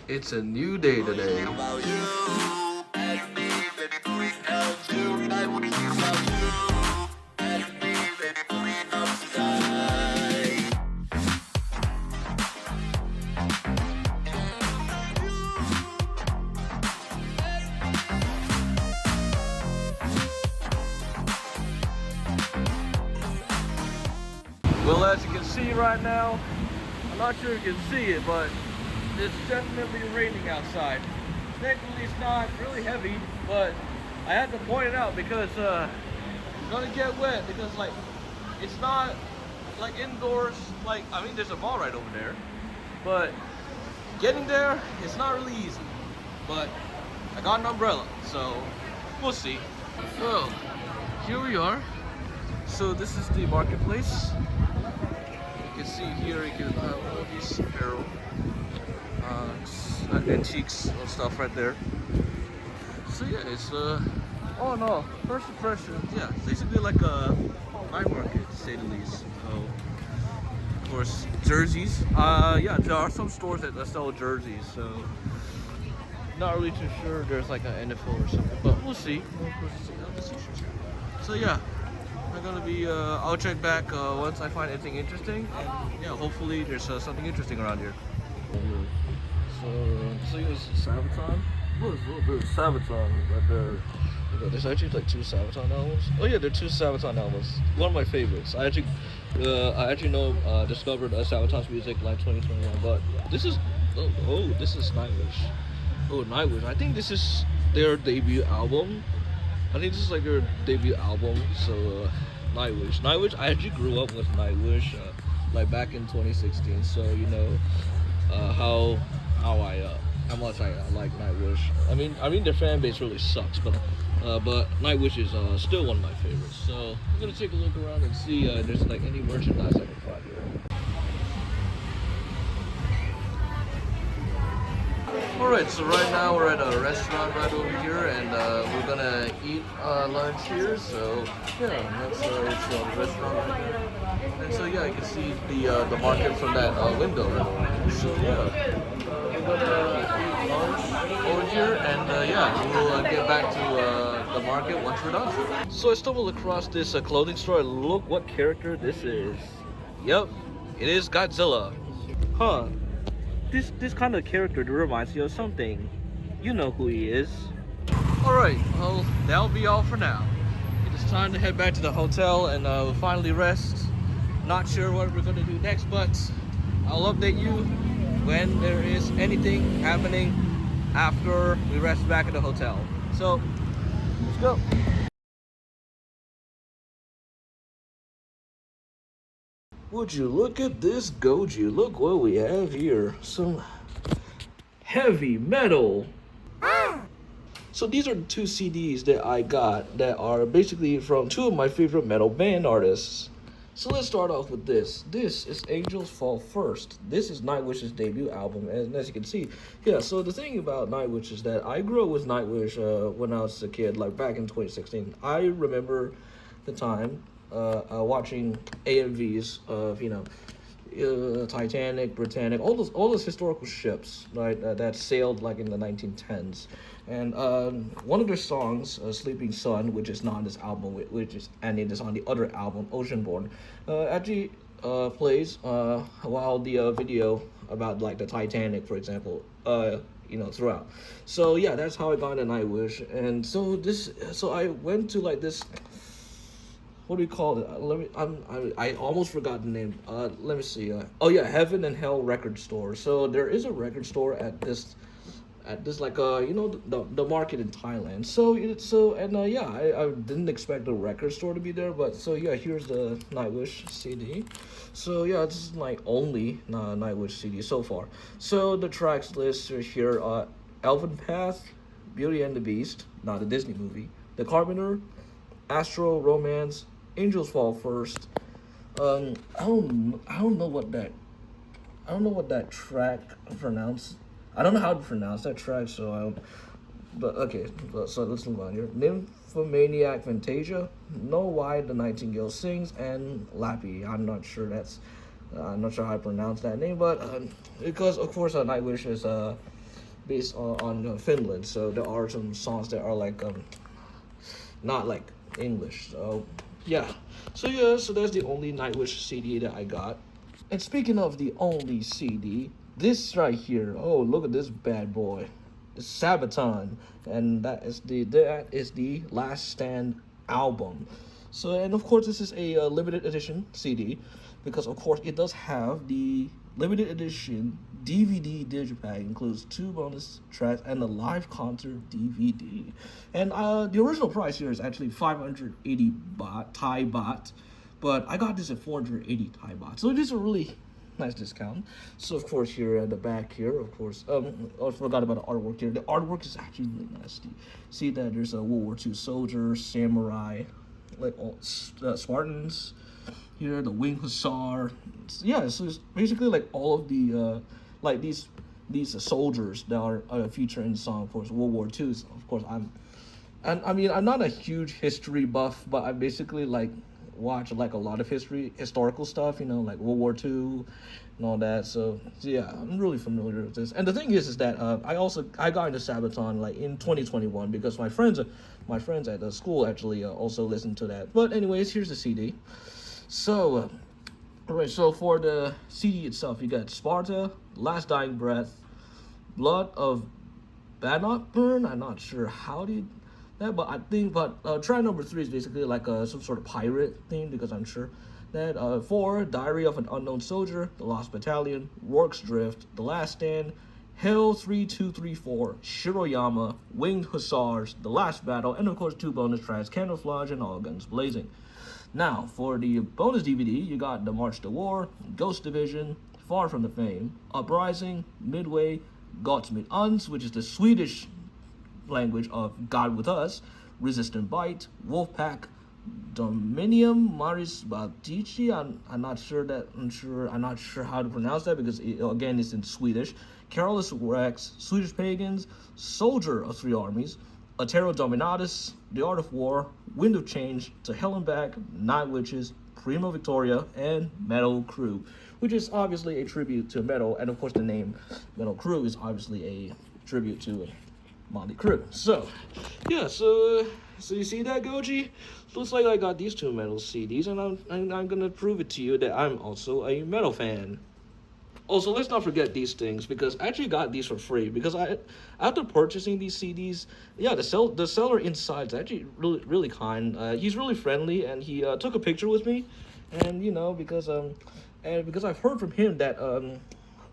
It's a new day today. Well, as you can see right now, I'm not sure if you can see it, but it's definitely raining outside. Thankfully, it's not really heavy, but I had to point it out because it's gonna get wet because like it's not like indoors. Like I mean, there's a mall right over there, but getting there it's not really easy. But I got an umbrella, so we'll see. So here we are. So this is the marketplace. You can see here you can have all these apparel, antiques and stuff right there. So yeah, it's oh no, first impressions, yeah, it's basically like a night market to say the least. So of course jerseys, yeah, there are some stores that sell jerseys, so not really too sure there's like an NFL or something, but we'll see. So yeah, I'm gonna be I'll check back once I find anything interesting, and yeah, hopefully there's something interesting around here. So it was Sabaton. What was a little bit of Sabaton right there? There's actually like 2 Sabaton albums. Oh yeah, there are 2 Sabaton albums. One of my favorites. I actually discovered Sabaton's music like 2021. But this is this is Nightwish. Oh, Nightwish. I think this is their debut album. I think this is like their debut album. So Nightwish. Nightwish. I actually grew up with Nightwish like back in 2016. So you know how much I like Nightwish. I mean their fan base really sucks, but Nightwish is still one of my favorites. So I'm gonna take a look around and see if there's like any merchandise I can find here. Alright, so right now we're at a restaurant right over here, and we're gonna eat lunch here. So yeah, that's it's the restaurant right there. And so yeah, you can see the market from that window. So yeah, we're gonna eat lunch over here, and yeah, we'll get back to the market once we're done. So I stumbled across this clothing store. Look what character this is. Yep, it is Godzilla. Huh. This kind of character reminds you of something. You know who he is. Alright, well, that'll be all for now. It is time to head back to the hotel and we'll finally rest. Not sure what we're gonna do next, but I'll update you when there is anything happening after we rest back at the hotel. So, let's go. Would you look at this Goji? Look what we have here. Some heavy metal. So these are the 2 CDs that I got that are basically from 2 of my favorite metal band artists. So let's start off with this. This is Angels Fall First. This is Nightwish's debut album, and as you can see, yeah, so the thing about Nightwish is that I grew up with Nightwish when I was a kid, like back in 2016. I remember the time watching AMVs of, you know, Titanic, Britannic, all those historical ships, right, that sailed like in the 1910s. And one of their songs, Sleeping Sun, which is not on this album, and it is on the other album, Oceanborn, actually plays while the video about like the Titanic, for example, you know, throughout. So yeah, that's how I got into Nightwish. And so I went to like this, what do we call it? I almost forgot the name. Let me see. Oh yeah, Heaven and Hell record store. So there is a record store at this like you know, the market in Thailand. So yeah, I didn't expect the record store to be there, but so yeah, here's the Nightwish CD. So yeah, this is my only Nightwish CD so far. So the tracks list are here: Elven Path, Beauty and the Beast, not a Disney movie, The Carpenter, Astro Romance, Angels Fall First. I don't know what that track pronounced. I don't know how to pronounce that track, so I don't. But okay, so let's move on here. Nymphomaniac Fantasia, Know Why the Nightingale Sings, and Lappy. I'm not sure how I pronounce that name, but because of course Nightwish is based on Finland. So there are some songs that are like not like English. So yeah. So that's the only Nightwish CD that I got. And speaking of the only CD, this right here. Oh, look at this bad boy. It's Sabaton, and that is the Last Stand album. So, and of course, this is a limited edition CD, because of course it does have the limited edition DVD digipack. Includes 2 bonus tracks and a live concert DVD. And the original price here is actually 580 baht, Thai baht, but I got this at 480 Thai baht. So it is a really nice discount. So of course here at the back here, of course, I forgot about the artwork here. The artwork is actually really nice. See that there's a World War II soldier, samurai, like all Spartans here, the wing hussar. Yeah, so it's basically like all of the like these soldiers that are featured in the song. Of course, World War II. So of course, I mean I'm not a huge history buff, but I basically like watch like a lot of historical stuff, you know, like World War II and all that. So yeah, I'm really familiar with this. And the thing is that I got into Sabaton like in 2021 because my friends at the school actually also listened to that. But anyways, here's the CD. So alright, so for the CD itself, you got Sparta, Last Dying Breath, Blood of Bannockburn. I'm not sure how that, but I think, track number 3 is basically like some sort of pirate thing, because I'm sure that 4, Diary of an Unknown Soldier, The Lost Battalion, Rorke's Drift, The Last Stand, Hell 3234, Shiroyama, Winged Hussars, The Last Battle, and of course 2 bonus tracks, Camouflage and All Guns Blazing. Now, for the bonus DVD, you got The March to War, Ghost Division, Far From the Fame, Uprising, Midway, Gott mit uns, which is the Swedish language of God with Us, Resistant Bite, Wolfpack, Dominium Maris Baltici. I'm not sure how to pronounce that, because again it's in Swedish. Careless Rex, Swedish Pagans, Soldier of 3 Armies, Atero Dominatus, The Art of War, Wind of Change, To Hell and Back, Night Witches, Prima Victoria, and Metal Crew, which is obviously a tribute to metal, and of course the name Metal Crew is obviously a tribute to Motley Crue. So yeah, so you see that, Goji? Looks like I got these 2 metal CDs, and I'm gonna prove it to you that I'm also a metal fan. Also, let's not forget these things, because I actually got these for free, because after purchasing these CDs, yeah, the seller inside is actually really kind. He's really friendly, and he took a picture with me, and you know, because I've heard from him that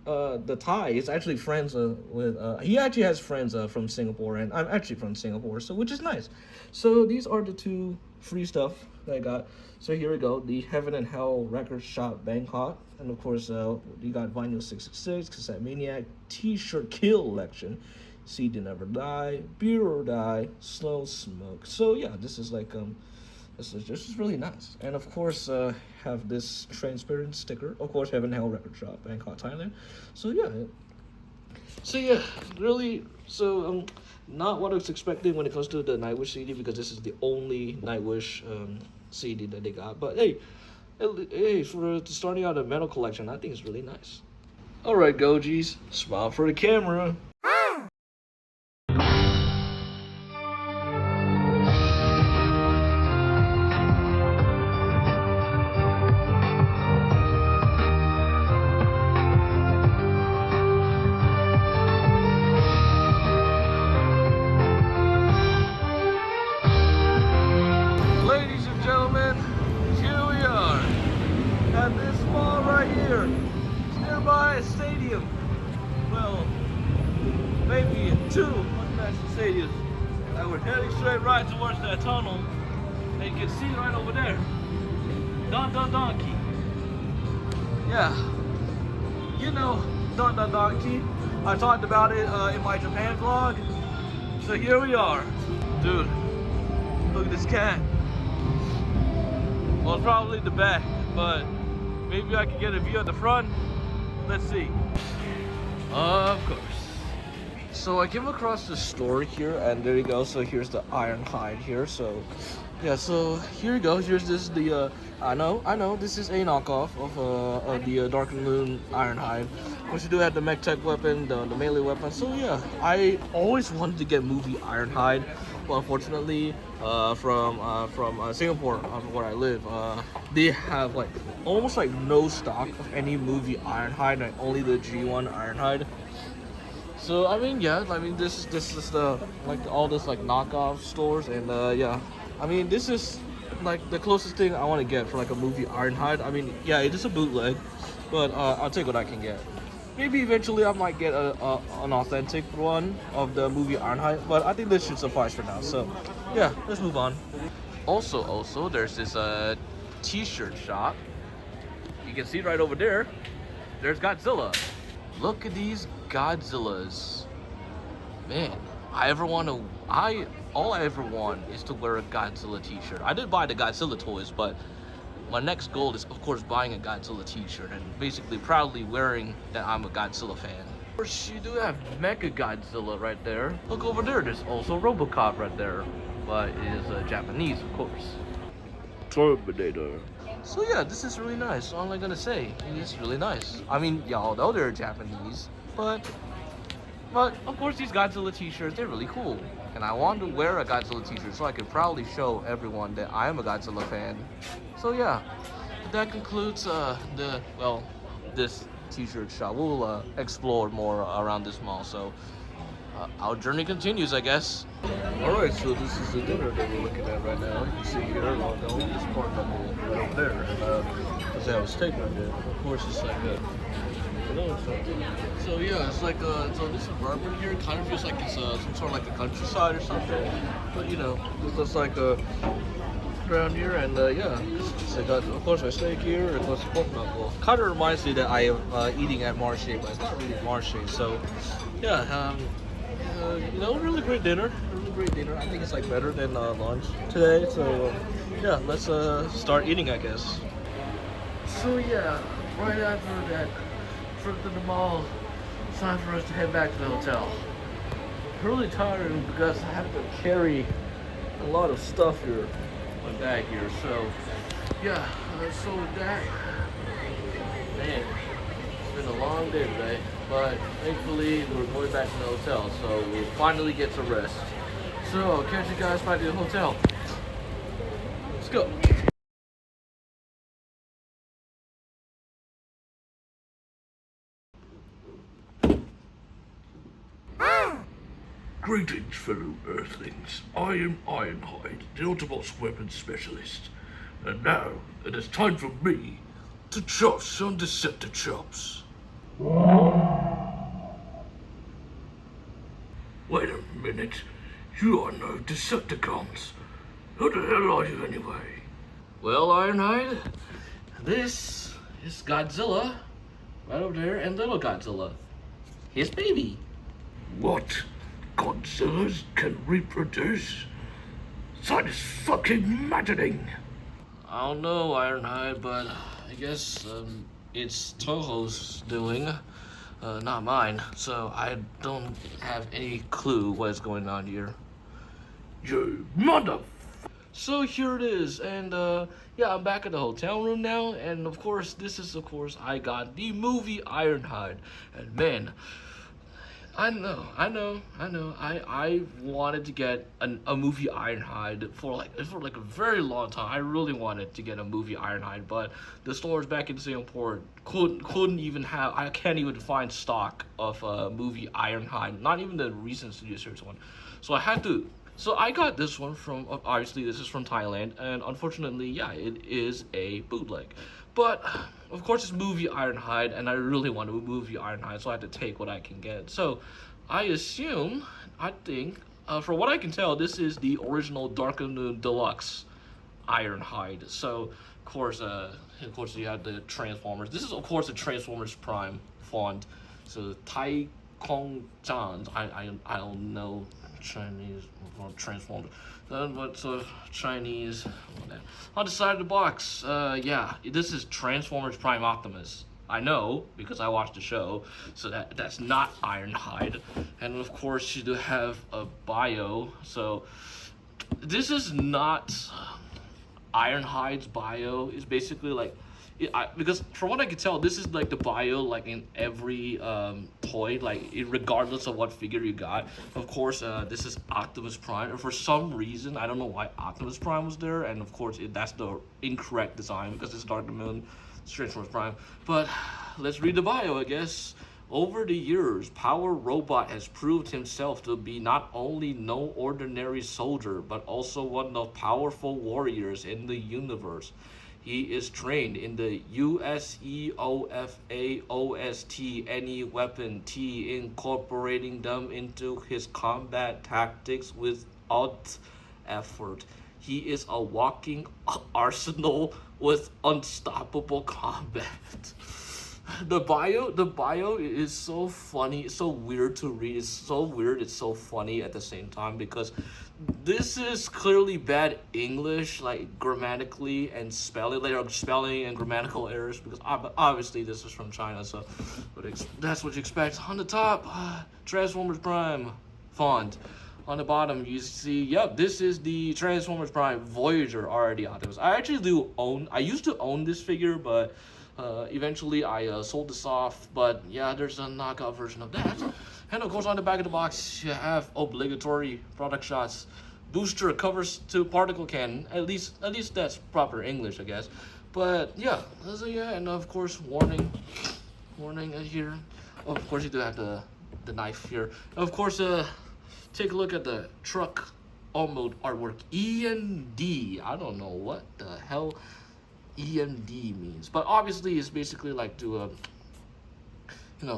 the Thai is actually friends with he actually has friends from Singapore, and I'm actually from Singapore, so which is nice. So these are the 2 free stuff that I got. So here we go, the Heaven and Hell Record Shop Bangkok, and of course you got Vinyl 666, Cassette Maniac, T-shirt Kill Election, CD Never Die, Beer or Die, Slow Smoke. So yeah, this is like this is really nice. And of course have this transparent sticker, of course, Heaven and Hell Record Shop Bangkok, Thailand. So yeah, really, so not what I was expecting when it comes to the Nightwish CD, because this is the only Nightwish CD that they got. But hey, for starting out a metal collection, I think it's really nice. Alright, Gojis, smile for the camera. At this mall right here, it's nearby a stadium. Well, maybe 2 international stadiums. And we're heading straight right towards that tunnel. And you can see right over there, Don Don Donkey. Yeah, you know Don Don Donkey. I talked about it in my Japan vlog. So here we are. Dude, look at this cat. Well, it's probably the back, but maybe I can get a view at the front. Let's see. Of course. So I came across the store here, and there you go. So here's the Ironhide here. So Yeah, so here you go. Here's this I know this is a knockoff of the Dark Moon Ironhide. Of course, you do have the mech tech weapon, the melee weapon. So yeah, I always wanted to get movie Ironhide, but unfortunately, from Singapore, where I live, they have like almost like no stock of any movie Ironhide, like only the G1 Ironhide. So I mean, yeah, I mean this is the like all this like knockoff stores, and yeah, I mean this is like the closest thing I want to get for like a movie Ironhide. I mean, yeah, it is a bootleg, but I'll take what I can get. Maybe eventually I might get an authentic one of the movie Ironhide, but I think this should suffice for now. So yeah, let's move on. Also, there's this t-shirt shop. You can see right over there. There's Godzilla. Look at these Godzillas. Man, all I ever want is to wear a Godzilla t-shirt. I did buy the Godzilla toys, but my next goal is of course buying a Godzilla t-shirt and basically proudly wearing that I'm a Godzilla fan. Of course, you do have Mecha Godzilla right there. Look over there, there's also RoboCop right there, but it is Japanese, of course. Terminator. So yeah, this is really nice. All I'm gonna say, it is really nice. I mean, y'all know they're Japanese, but of course these Godzilla t-shirts, they're really cool. And I want to wear a Godzilla t-shirt so I can proudly show everyone that I am a Godzilla fan. So yeah, that concludes this t-shirt shop. We'll explore more around this mall. So our journey continues, I guess. Alright, so this is the dinner that we're looking at right now. You can see here, the only pork knuckle right over there. And does have a steak right there. Of course, it's like so yeah, it's like so this environment here kind of feels like it's some sort of like the countryside or something. But you know, this looks like around here, and yeah, so I got of course a steak here, and of course pork knuckle. Kind of reminds me that I am eating at Marche, but it's not really Marche. So yeah, you know, really great dinner. Really great dinner. I think it's like better than lunch today. So yeah, let's start eating, I guess. So yeah, right after that trip to the mall, it's time for us to head back to the hotel. I'm really tired because I have to carry a lot of stuff here, my bag here. So yeah, so with that, man, it's been a long day today, but thankfully we're going back to the hotel, so we'll finally get some rest. So I'll catch you guys back at the hotel. Let's go. Greetings, fellow Earthlings. I am Ironhide, the Autobots weapons specialist. And now, it is time for me to chop some Deceptichops. Wait a minute. You are no Decepticons. Who the hell are you anyway? Well, Ironhide, this is Godzilla, right over there, and little Godzilla, his baby. What? Godzillas can reproduce? That is fucking maddening. I don't know, Ironhide, but I guess it's Toho's doing, not mine. So I don't have any clue what's going on here. You mother. So here it is, and yeah, I'm back at the hotel room now, and of course, I got the movie Ironhide, and man, I know. I wanted to get a movie Ironhide for like a very long time. I really wanted to get a movie Ironhide, but the stores back in Singapore couldn't even have. I can't even find stock of a movie Ironhide. Not even the recent Studio Series one. So I had to. So I got this one from, obviously this is from Thailand, and unfortunately, yeah, it is a bootleg. But, of course, it's movie Ironhide, and I really want a movie Ironhide, so I have to take what I can get. So, I think, from what I can tell, this is the original Dark Moon Deluxe Ironhide. So, of course, you have the Transformers. This is, of course, the Transformers Prime font. So, Tai Kong Zhan, I don't know Chinese Transformers. What's Chinese? On the side of the box, yeah, this is Transformers Prime Optimus. I know because I watched the show, so that's not Ironhide. And of course, you do have a bio. So this is not Ironhide's bio. Is basically like, because from what I can tell, this is like the bio like in every toy, like regardless of what figure you got. Of course, this is Optimus Prime, and for some reason I don't know why Optimus Prime was there, and of course that's the incorrect design because it's Dark Moon, Transformers Prime. But let's read the bio, I guess. Over the years, Power Robot has proved himself to be not only no ordinary soldier, but also one of the powerful warriors in the universe. He is trained in the USEOFAOST any weapon T, incorporating them into his combat tactics without effort. He is a walking arsenal with unstoppable combat. The bio is so funny. It's so weird to read. It's so weird. It's so funny at the same time because this is clearly bad English, like grammatically and spelling, like spelling and grammatical errors. Because obviously this is from China, so but that's what you expect. On the top, Transformers Prime font. On the bottom, you see, yep, this is the Transformers Prime Voyager already Optimus. I used to own this figure, but eventually I sold this off. But yeah, there's a knockout version of that. And of course, on the back of the box, you have obligatory product shots. Booster covers to particle cannon. At least that's proper English, I guess. But yeah, so yeah, and of course, warning here. Of course, you do have the knife here. Of course, take a look at the truck mode artwork. END. I don't know what the hell END means, but obviously it's basically like to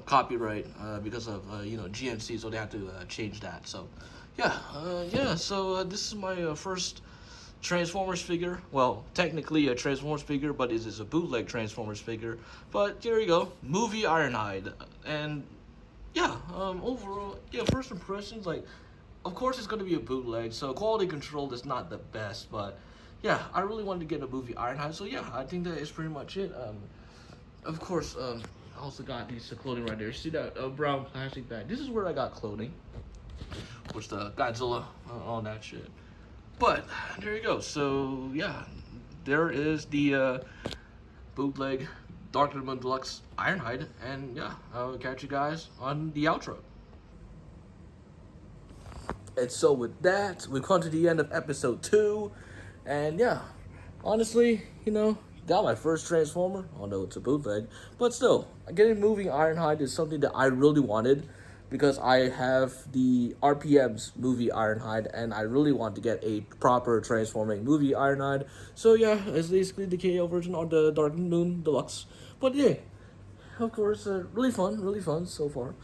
copyright because of GNC, so they have to change that. So yeah, so this is my first Transformers figure. Well, technically a Transformers figure, but it is a bootleg Transformers figure. But there you go, movie Ironhide. And yeah, overall, yeah, first impressions, like, of course it's going to be a bootleg, so quality control is not the best, but yeah, I really wanted to get a movie Ironhide, so yeah, I think that is pretty much it. Of course, I also got these clothing right there. See that brown plastic bag? This is where I got clothing, which the Godzilla, all that shit. But there you go. So yeah, there is the bootleg Dark Moon Deluxe Ironhide, and yeah, I'll catch you guys on the outro. And so with that, we've come to the end of episode 2, and yeah, honestly, got my first Transformer, although it's a bootleg, but still, getting moving Ironhide is something that I really wanted, because I have the RPM's movie Ironhide, and I really want to get a proper transforming movie Ironhide. So yeah, it's basically the KO version or the Dark Moon Deluxe. But yeah, of course, really fun so far.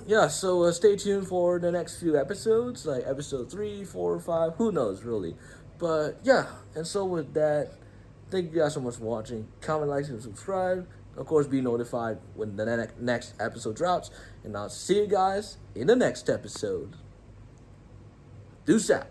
Yeah, so stay tuned for the next few episodes, like episode 3, 4, 5, who knows really. But yeah, and so with that, thank you guys so much for watching. Comment, like, and subscribe. Of course, be notified when the next episode drops. And I'll see you guys in the next episode. Deuce out.